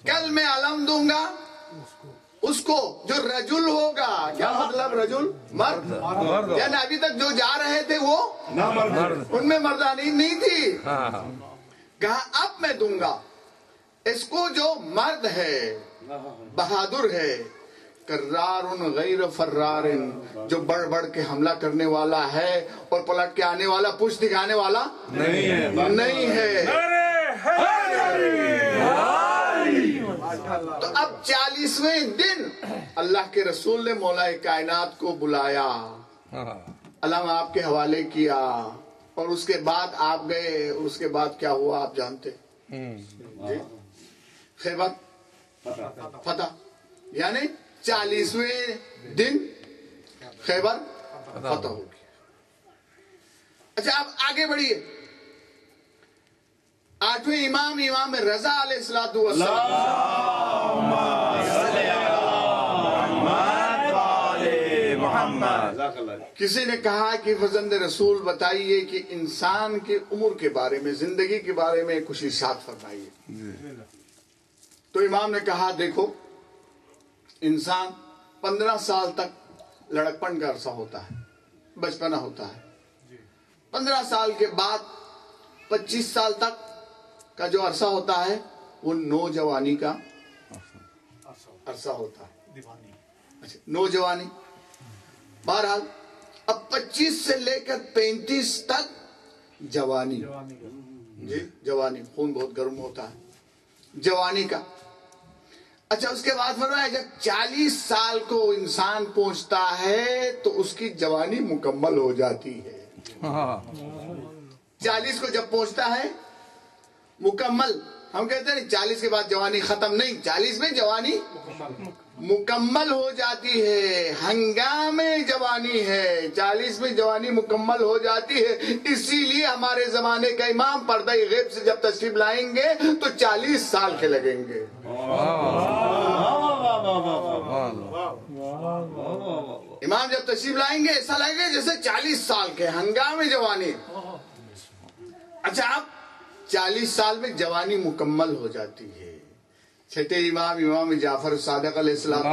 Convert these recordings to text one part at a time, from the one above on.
کل میں علم دوں گا اس کو جو رجل ہوگا. کیا مطلب رجل؟ مرد. یعنی ابھی تک جو جا رہے تھے وہ ان میں مردانی نہیں تھی. کہا اب میں دوں گا اس کو جو مرد ہے، بہادر ہے، کرار غیر فرار، جو بڑھ بڑھ کے حملہ کرنے والا ہے اور پلٹ کے آنے والا، پوچھ دکھانے والا نہیں ہے. تو اب 40ویں دن اللہ کے رسول نے مولا کائنات کو بلایا، علم آپ کے حوالے کیا، اور اس کے بعد آپ گئے. اور اس کے بعد کیا ہوا آپ جانتے جی؟ خیبر فتح، یعنی 40ویں دن خیبر فتح ہو گیا. اچھا اب آگے بڑھیے. 8ویں امام رضا علیہ الصلوۃ والسلام. کسی نے کہا کہ فرزند رسول بتائیے کہ انسان کی عمر کے بارے میں، زندگی کے بارے میں کچھ ارشاد فرمائیے. تو امام نے کہا دیکھو، انسان 15 سال تک لڑکپن کا عرصہ ہوتا ہے، بچپنا ہوتا ہے. 15 سال کے بعد 25 سال تک کا جو عرصہ ہوتا ہے وہ نوجوانی کا عرصہ ہوتا ہے. اچھا نوجوانی، بہرحال اب 25 سے لے کر 35 تک جوانی. جی جوانی، خون بہت گرم ہوتا ہے جوانی کا. اچھا اس کے بعد فرمایا جب 40 سال کو انسان پہنچتا ہے تو اس کی جوانی مکمل ہو جاتی ہے. 40 کو جب پہنچتا ہے مکمل، ہم کہتے ہیں 40 کے بعد جوانی ختم نہیں، 40 میں جوانی مکمل ہو جاتی ہے. ہنگام جوانی ہے، 40 میں جوانی مکمل ہو جاتی ہے. اسی لیے ہمارے زمانے کا امام پردہ غیب سے جب تشریف لائیں گے تو 40 سال کے لگیں گے. امام جب تشریف لائیں گے ایسا لگے گا جیسے 40 سال کے، ہنگام جوانی. اچھا اب 40 سال میں جوانی مکمل ہو جاتی ہے. چھٹے امام جعفر صادق علیہ السلام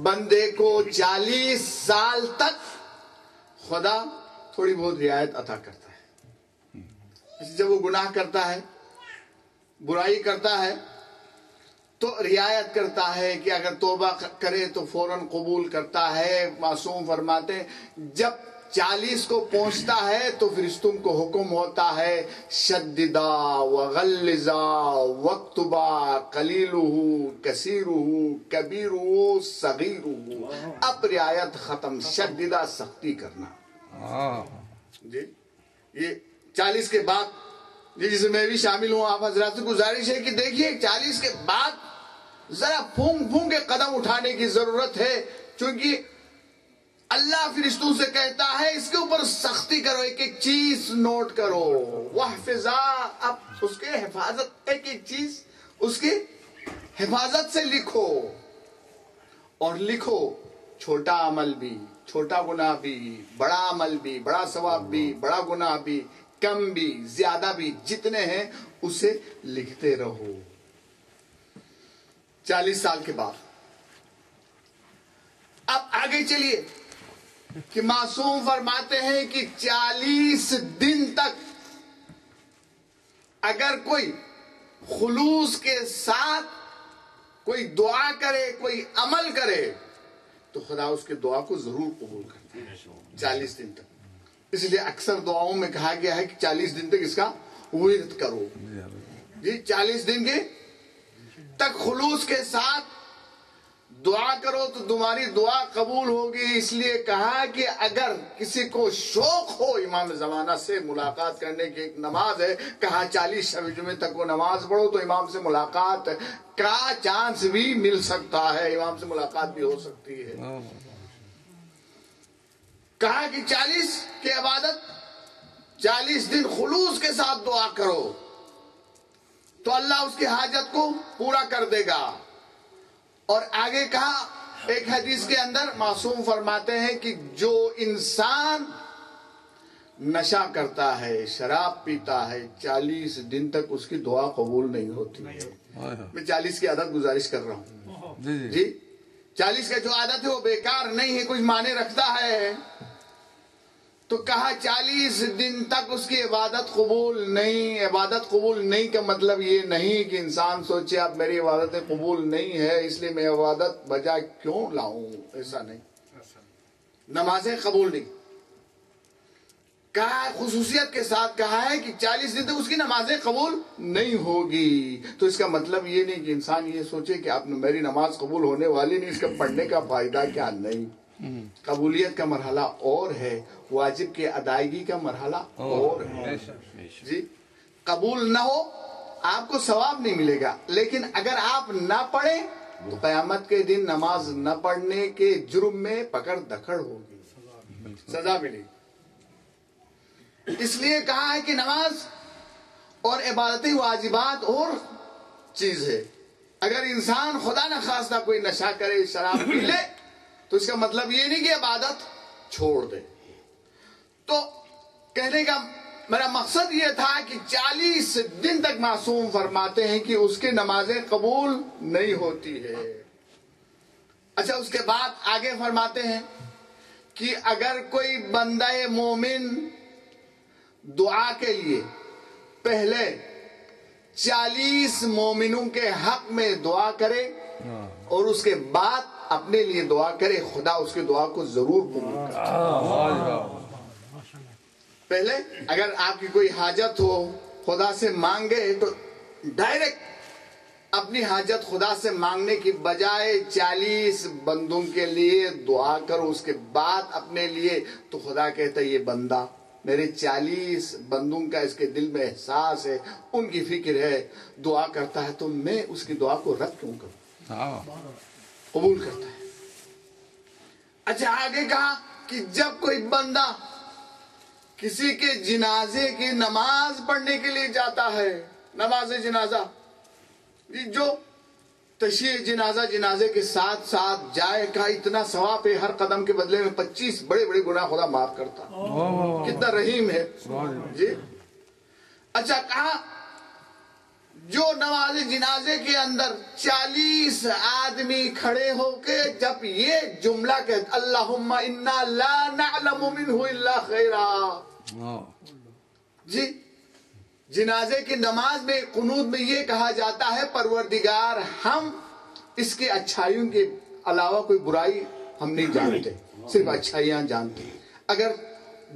بندے کو 40 سال تک خدا تھوڑی بہت رعایت عطا کرتا ہے. جب وہ گناہ کرتا ہے، برائی کرتا ہے، تو رعایت کرتا ہے کہ اگر توبہ کرے تو فوراً قبول کرتا ہے. معصوم فرماتے ہیں جب 40 کو پہنچتا ہے تو فرشتوں کو حکم ہوتا ہے شددا وغلظا واکتبا قلیلہ کثیرہ کبیرہ صغیرہ. اب رعایت ختم، شددا سختی کرنا. جی یہ 40 کے بعد، جس میں بھی شامل ہوں، آپ حضرات سے گزارش ہے کہ دیکھیے 40 کے بعد ذرا پھونک پھونک کے قدم اٹھانے کی ضرورت ہے، چونکہ اللہ فرشتوں سے کہتا ہے اس کے اوپر سختی کرو، ایک ایک چیز نوٹ کرو. وحفظا، اب اس کے حفاظت، ایک ایک چیز اس کی حفاظت سے لکھو. اور لکھو چھوٹا عمل بھی، چھوٹا گناہ بھی، بڑا عمل بھی، بڑا ثواب بھی، بڑا گناہ بھی، کم بھی زیادہ بھی، جتنے ہیں اسے لکھتے رہو. 40 سال کے بعد اب آگے چلیے کہ معصوم فرماتے ہیں کہ 40 دن تک اگر کوئی خلوص کے ساتھ کوئی دعا کرے، کوئی عمل کرے تو خدا اس کے دعا کو ضرور قبول کرتا ہے. 40 دن تک. اس لیے اکثر دعاؤں میں کہا گیا ہے کہ 40 دن تک اس کا ورد کرو. جی 40 دن کے تک خلوص کے ساتھ دعا کرو تو تمہاری دعا قبول ہوگی. اس لیے کہا کہ اگر کسی کو شوق ہو امام زمانہ سے ملاقات کرنے کی، ایک نماز ہے، کہا 40 شب جمعے تک وہ نماز پڑھو تو امام سے ملاقات کا چانس بھی مل سکتا ہے، امام سے ملاقات بھی ہو سکتی ہے. کہا کہ 40 کی عبادت، 40 دن خلوص کے ساتھ دعا کرو تو اللہ اس کی حاجت کو پورا کر دے گا. اور آگے کہا ایک حدیث کے اندر معصوم فرماتے ہیں کہ جو انسان نشہ کرتا ہے، شراب پیتا ہے، 40 دن تک اس کی دعا قبول نہیں ہوتی ہے۔ میں 40 کی عادت گزارش کر رہا ہوں جی، 40 کا جو عادت ہے وہ بیکار نہیں ہے، کچھ معنی رکھتا ہے۔ تو کہا 40 دن تک اس کی عبادت قبول نہیں۔ عبادت قبول نہیں کا مطلب یہ نہیں کہ انسان سوچے اب میری عبادتیں قبول نہیں ہے اس لیے میں عبادت بجا کیوں لاؤں، ایسا نہیں۔ نمازیں قبول نہیں کہا، خصوصیت کے ساتھ کہا ہے کہ 40 دن تک اس کی نمازیں قبول نہیں ہوگی۔ تو اس کا مطلب یہ نہیں کہ انسان یہ سوچے کہ اب میری نماز قبول ہونے والی نہیں، اس کا پڑھنے کا فائدہ کیا نہیں۔ قبولیت کا مرحلہ اور ہے، واجب کے ادائیگی کا مرحلہ اور ہے جی۔ قبول نہ ہو آپ کو ثواب نہیں ملے گا، لیکن اگر آپ نہ پڑھیں تو قیامت کے دن نماز نہ پڑھنے کے جرم میں پکڑ دکڑ ہوگی، سزا ملے گی۔ اس لیے کہا ہے کہ نماز اور عبادتی واجبات اور چیز ہے۔ اگر انسان خدا نہ خواستہ کوئی نشہ کرے، شراب پی لے، تو اس کا مطلب یہ نہیں کہ عبادت چھوڑ دے۔ تو کہنے کا میرا مقصد یہ تھا کہ 40 دن تک معصوم فرماتے ہیں کہ اس کی نمازیں قبول نہیں ہوتی ہے۔ اچھا، اس کے بعد آگے فرماتے ہیں کہ اگر کوئی بندہ مومن دعا کے لیے پہلے 40 مومنوں کے حق میں دعا کرے اور اس کے بعد اپنے لیے دعا کرے، خدا اس کی دعا کو ضرور قبول کرے۔ پہلے اگر آپ کی کوئی حاجت ہو خدا سے مانگے تو ڈائریکٹ اپنی حاجت خدا سے مانگنے کی بجائے 40 بندوں کے لیے دعا کرو، اس کے بعد اپنے لیے۔ تو خدا کہتا ہے یہ بندہ میرے 40 بندوں کا اس کے دل میں احساس ہے، ان کی فکر ہے، دعا کرتا ہے، تو میں اس کی دعا کو رد کیوں کروں، قبول کرتا ہے۔ اچھا، آگے کہا کہ جب کوئی بندہ کسی کے جنازے کی نماز پڑھنے کے لیے جاتا ہے، نماز جنازہ، جو تشیع جنازہ جنازے کے ساتھ ساتھ جائے، کہا اتنا ثواب ہے، ہر قدم کے بدلے میں 25 بڑے بڑے گناہ خدا معاف کرتا، کتنا رحیم ہے جی۔ اچھا، کہا جو نماز جنازے کے اندر 40 آدمی کھڑے ہو کے جب یہ جملہ کہتے اللہم انا لا نعلم منہ الا خیرا جی، جنازے کی نماز میں قنوت میں یہ کہا جاتا ہے پروردگار ہم اس کے اچھائیوں کے علاوہ کوئی برائی ہم نہیں جانتے، صرف اچھائیاں جانتے ہیں۔ اگر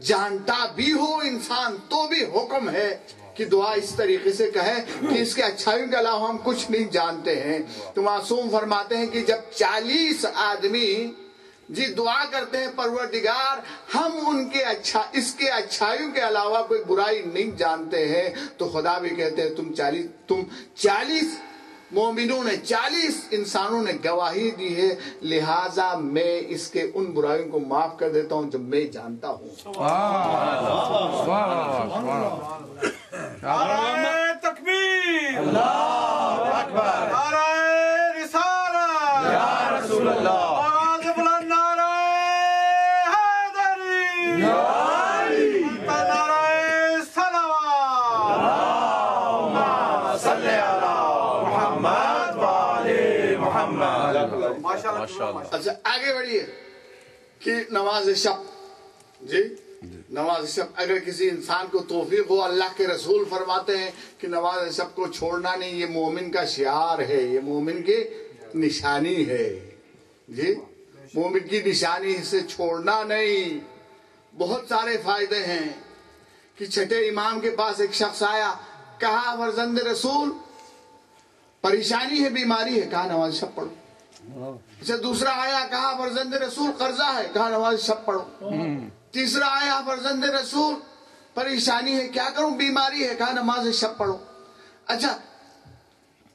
جانتا بھی ہو انسان تو بھی حکم ہے کہ دعا اس طریقے سے کہے کہ اس کے اچھائیوں کے علاوہ ہم کچھ نہیں جانتے ہیں۔ تو معصوم فرماتے ہیں کہ جب 40 آدمی جی دعا کرتے ہیں پروردگار ہم ان کے اس کے اچھائیوں کے علاوہ کوئی برائی نہیں جانتے ہیں، تو خدا بھی کہتے ہیں تم 40 مومنوں نے 40 انسانوں نے گواہی دی ہے، لہٰذا میں اس کے ان برائیوں کو معاف کر دیتا ہوں جو میں جانتا ہوں۔ نعرہ تکبیر، اللہ اکبر، نعرہ رسالت یا رسول اللہ، آواز بلند نعرہ حیدری یا علی، نعرہ صلوات، اللہم صلی علی محمد و آل محمد۔ ماشاءاللہ۔ اچھا، آگے بڑھیے کہ نماز شب جی، نماز شب اگر کسی انسان کو توفیق ہو، اللہ کے رسول فرماتے ہیں کہ نماز شب کو چھوڑنا نہیں، یہ مومن کا شعار ہے، یہ مومن کی نشانی ہے جی، مومن کی نشانی سے چھوڑنا نہیں۔ بہت سارے فائدے ہیں کہ چھٹے امام کے پاس ایک شخص آیا، کہا فرزند رسول پریشانی ہے، بیماری ہے، کہا نماز شب پڑھو۔ اچھا، دوسرا آیا، کہا فرزند رسول قرضہ ہے، کہا نماز شب پڑھو۔ تیسرا آیا، فرزند رسول پریشانی ہے، کیا کروں، بیماری ہے، کہا نماز شب پڑھو۔ اچھا،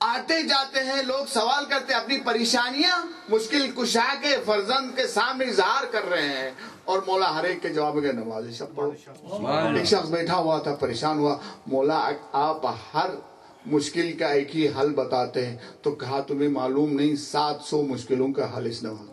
آتے جاتے ہیں لوگ سوال کرتے ہیں، اپنی پریشانیاں مشکل کشا کے فرزند کے سامنے اظہار کر رہے ہیں، اور مولا ہر ایک کے جواب میں نماز شب پڑھو۔ ایک شخص بیٹھا ہوا تھا، پریشان ہوا، مولا آپ ہر مشکل کا ایک ہی حل بتاتے ہیں، تو کہا تمہیں معلوم نہیں 700 مشکلوں کا حل اس نماز میں۔